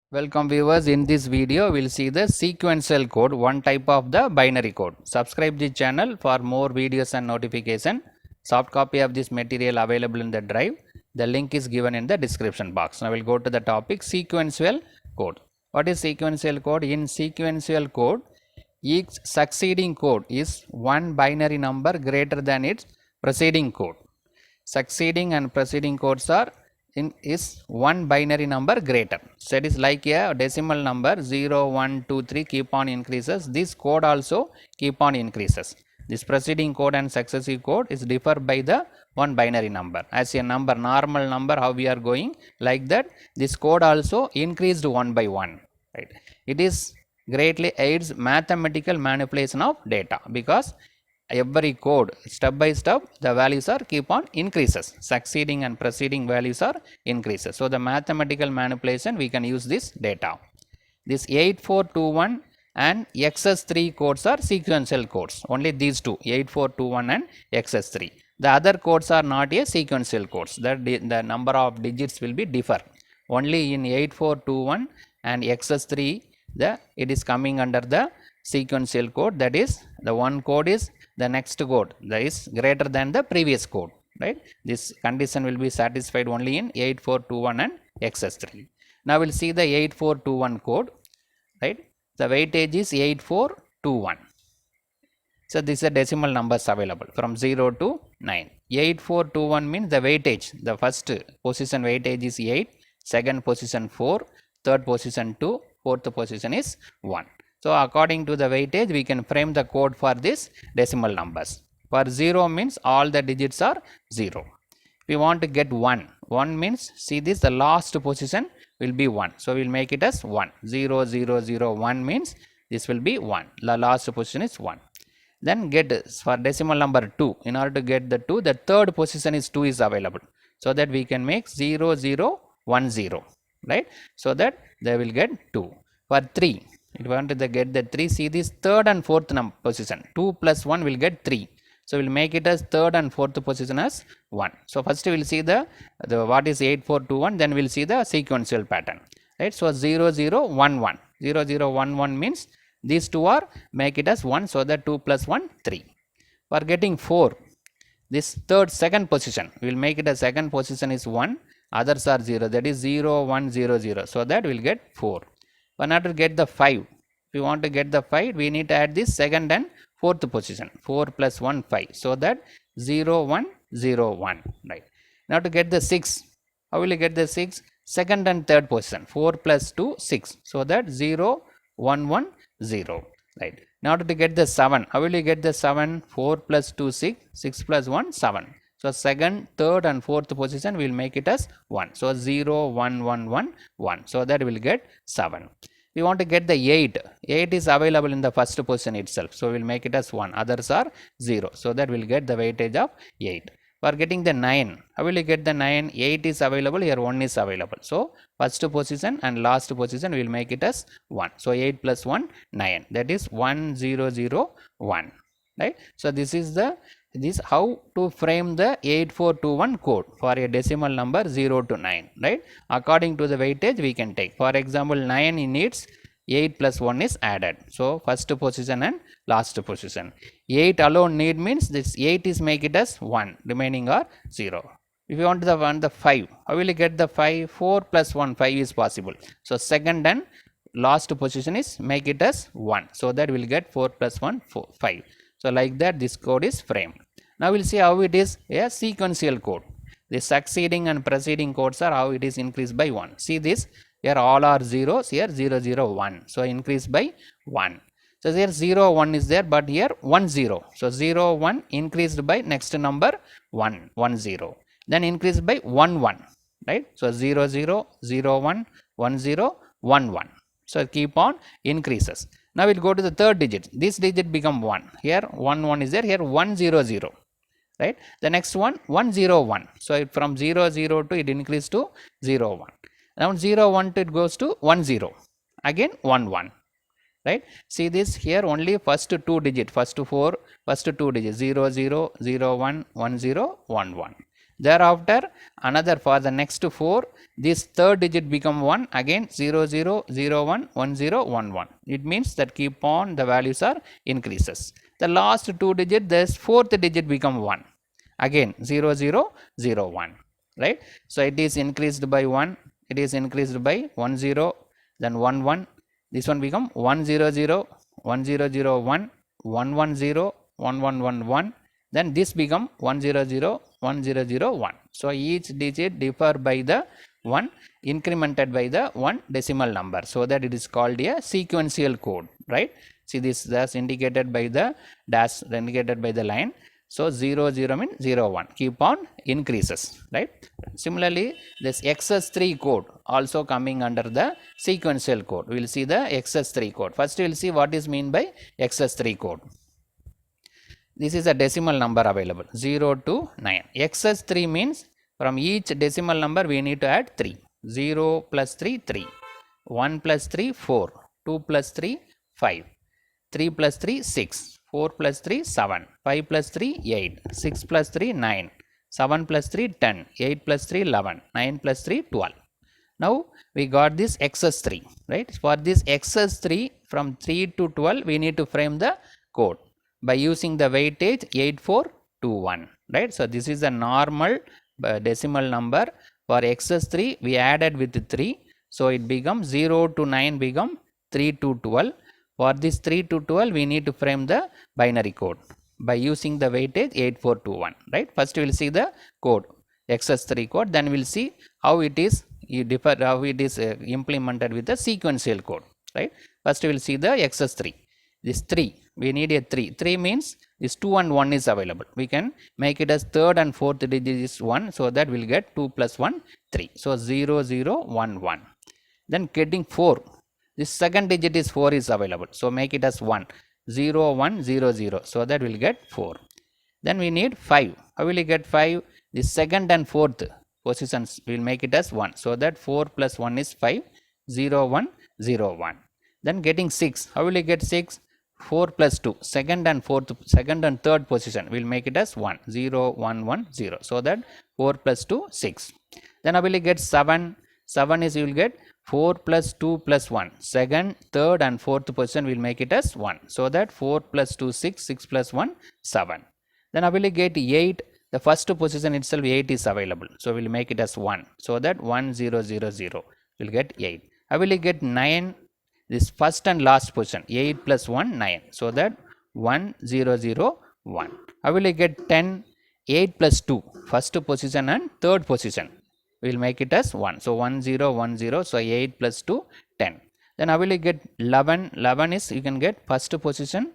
Welcome viewers, in this video we will see the sequential code, one type of the binary code. Subscribe the channel for more videos and notification. Soft copy of this material available in the drive. The link is given in the description box. Now we will go to the topic sequential code. What is sequential code? In sequential code, each succeeding code is one binary number greater than its preceding code. Succeeding and preceding codes are is one binary number greater. So it is like a decimal number 0, 1, 2, 3 keep on increases. This code also keep on increases. This preceding code and successive code is differ by the one binary number. As a number, normal number, how we are going like that, this code also increased one by one. Right? It is greatly aids mathematical manipulation of data because every code step by step the values are keep on increases, succeeding and preceding values are increases. So the mathematical manipulation we can use this data. This 8421 and XS3 codes are sequential codes, only these two, 8421 and XS3. The other codes are not a sequential codes, the number of digits will be differ. Only in 8421 and XS3 it is coming under the sequential code, that is the one code is the next code that is greater than the previous code, right? This condition will be satisfied only in 8421 and XS3. Now we'll see the 8421 code, right? The weightage is 8421. So this is a decimal numbers available from 0 to 9. 8421 means the weightage, the first position weightage is 8, second position 4, third position 2, fourth position is 1. So according to the weightage we can frame the code for this decimal numbers. For 0 means all the digits are 0. We want to get 1. 1 means, see this, the last position will be 1. So we will make it as 1. 0, 0, 0, 1 means this will be 1. The last position is 1. Then get for decimal number 2. In order to get the 2, the third position is 2 is available. So that we can make 0, 0, 1, 0. Right? So that they will get 2. For 3. If you want to get the 3, see this third and fourth position. 2 plus 1 will get 3. So we'll make it as third and fourth position as 1. So first we'll see the what is 8421, then we'll see the sequential pattern. Right? So 0, 0, 1, 1. 0, 0, 1, 1 means these two are make it as 1, so that 2 plus 1, 3. For getting 4, this second position, we will make it as second position is 1, others are 0, that is 0, 1, 0, 0. So that we'll get 4. In order to get the 5, if we want to get the 5, we need to add this second and fourth position. 4 plus 1, 5. So that 0, 1, 0, 1. Right. Now to get the 6, how will you get the 6? Second and third position. 4 plus 2, 6. So that 0, 1, 1, 0. Right. Now to get the 7, how will you get the 7? 4 plus 2, 6. 6 plus 1, 7. So second, third and fourth position we will make it as 1. So 0, 1, 1, 1, 1. So that we will get 7. We want to get the 8. 8 is available in the first position itself. So we will make it as 1. Others are 0. So that we will get the weightage of 8. For getting the 9, how will you get the 9? 8 is available, here 1 is available. So first position and last position we will make it as 1. So 8 plus 1, 9. That is 1, 0, 0, 1. Right? So this is how to frame the 8421 code for a decimal number 0 to 9, right? According to the weightage we can take. For example, 9 needs 8 plus 1 is added. So first position and last position. 8 alone need means this 8 is make it as 1, remaining are 0. If you want the 5, how will you get the 5? 4 plus 1, 5 is possible. So second and last position is make it as 1. So that will get 4 plus 1, 4, 5. So like that this code is framed. Now we'll see how it is a sequential code. The succeeding and preceding codes are how it is increased by 1. See this, here all are zeros, here 0, 0, 1. So increased by 1. So here 0, 1 is there, but here 1, 0. So 0, 1 increased by next number 1, 1, 0. Then increased by 1, 1. Right? So 0, 0, 0, 1, 1, 0, 1, 1. So keep on increases. Now we'll go to the third digit. This digit become 1. Here 1, 1 is there. Here 1, 0, 0. Right? The next one 1, 0, 1. So from 0, 0 to it increase to 0, 1. Now 0, 1 to it goes to 1, 0. Again 1, 1. Right? See this here only first 2 digit, first 2 digits 0, 0, 0, 1, 1, 0, 1, 1. Thereafter, another for the next 4, this third digit become 1, again 0, 0, 0, 1, 1, 0, 1, 1. It means that keep on the values are increases. The last 2 digit, this fourth digit become 1. Again 0, 0, 0, 1. Right? So it is increased by 1, it is increased by 1, 0, then 1, 1. This one become 1, 0, 0, 1, 0, 0, 1, 1, 1, 0, 1, 1, 1, 1. Then this become 1, 0, 0, 1, 0, 0, 1. So each digit differ by the 1 incremented by the 1 decimal number. So that it is called a sequential code, right? See, this thus indicated by the dash, indicated by the line. So 0, 0 means 0, 1. Keep on increases, right? Similarly, this XS3 code also coming under the sequential code. We will see the XS3 code. First, we will see what is mean by XS3 code. This is a decimal number available 0 to 9. XS3 means from each decimal number we need to add 3. 0 plus 3, 3. 1 plus 3, 4. 2 plus 3, 5. 3 plus 3, 6. 4 plus 3, 7. 5 plus 3, 8. 6 plus 3, 9. 7 plus 3, 10. 8 plus 3, 11. 9 plus 3, 12. Now we got this XS3, right? For this XS3 from 3 to 12 we need to frame the code by using the weightage 8421, right? So this is a normal decimal number. For XS3 we added with 3, so it becomes 0 to 9 become 3 to 12. For this 3 to 12 we need to frame the binary code by using the weightage 8421, right? First we will see the code, XS3 code, then we will see how it is implemented with the sequential code, right? First we will see the XS3. This 3, we need a 3. 3 means this 2 and 1 is available. We can make it as third and fourth digit is 1, so that we will get 2 plus 1, 3. So 0, 0, 1, 1. Then getting 4. This second digit is 4 is available. So make it as 1. 0, 1, 0, 0. So that we will get 4. Then we need 5. How will we get 5? The second and fourth positions we will make it as 1. So that 4 plus 1 is 5. 0, 1, 0, 1. Then getting 6. How will we get 6? 4 plus 2. Second and third position we will make it as 1. 0, 1, 1, 0. So that 4 plus 2, 6. Then how will we get 7? 7 is you will get 4 plus 2 plus 1. Second, third and fourth position we will make it as 1. So that 4 plus 2, 6. 6 plus 1, 7. Then how will we get 8? The first position itself 8 is available. So we will make it as 1. So that 1, 0, 0, 0. We will get 8. How will we get 9? This first and last position 8 plus 1, 9. So that 1, 0, 0, 1. How will we get 10? 8 plus 2. First position and third position. We will make it as 1. So 1, 0, 1, 0. So 8 plus 2, 10. Then how will you get 11? 11 is you can get first position,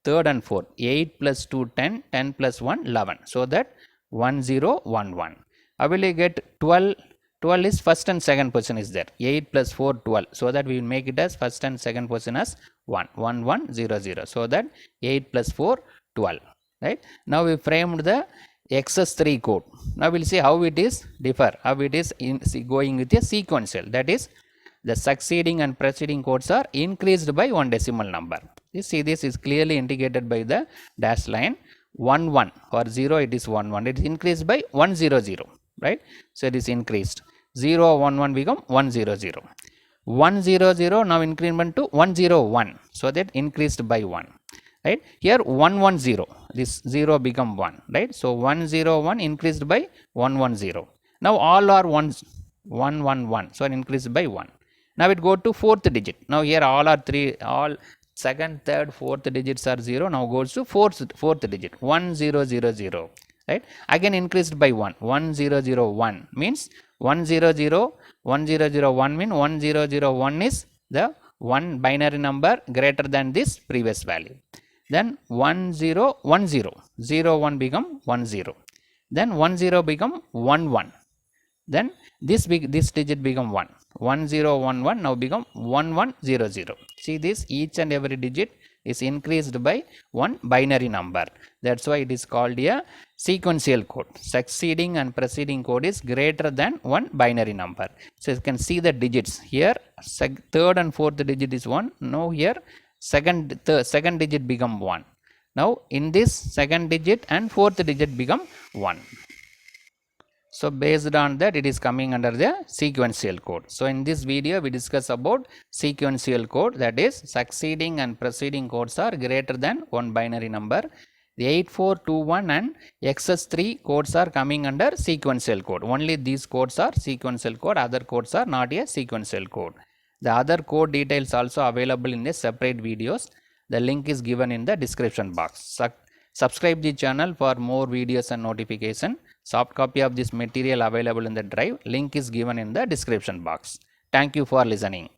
third and fourth. 8 plus 2, 10. 10 plus 1, 11. So that 1, 0, 1, 1. How will you get 12? 12 is first and second position is there. 8 plus 4, 12. So that we will make it as first and second position as 1. 1, 1, 0, 0. So that 8 plus 4, 12. Right. Now we framed the XS3 code. Now we will see how it is differ, how it is going with a sequential. That is, the succeeding and preceding codes are increased by one decimal number. You see, this is clearly indicated by the dash line. 1, 1 or 0 it is 1, 1. It is increased by 1, 0, 0. Right. So it is increased. 0, 1, 1 become 1, 0, 0. 1, 0, 0 now increment to 1, 0, 1. So that increased by 1. Right. Here 1, 1, 0. This 0 become 1. Right. So 1, 0, 1 increased by 1, 1, 0. Now all are 1s. 1, 1, 1. So increased by 1. Now it go to fourth digit. Now here all are 3. All second, third, fourth digits are 0. Now goes to fourth digit. 1, 0, 0, 0. Right. Again increased by 1. 1, 0, 0, 1 means 1, 0, 0. 1, 0, 0, 1 means 1, 0, 0, 1 is the one binary number greater than this previous value. Then 1, 0, 1, 0. 0, 1 become 1, 0. Then 1, 0 become 1, 1. Then this digit become 1. 1, 0, 1, 1 now become 1, 1, 0, 0. See this, each and every digit is increased by one binary number. That's why it is called a sequential code. Succeeding and preceding code is greater than one binary number. So you can see the digits here. Third and fourth digit is 1. Now here second digit become 1. Now in this second digit and fourth digit become 1. So based on that, it is coming under the sequential code. So in this video, we discuss about sequential code, that is succeeding and preceding codes are greater than one binary number. The 8421 and XS3 codes are coming under sequential code. Only these codes are sequential code, other codes are not a sequential code. The other code details also available in the separate videos. The link is given in the description box. Subscribe the channel for more videos and notification. Soft copy of this material available in the drive. Link is given in the description box. Thank you for listening.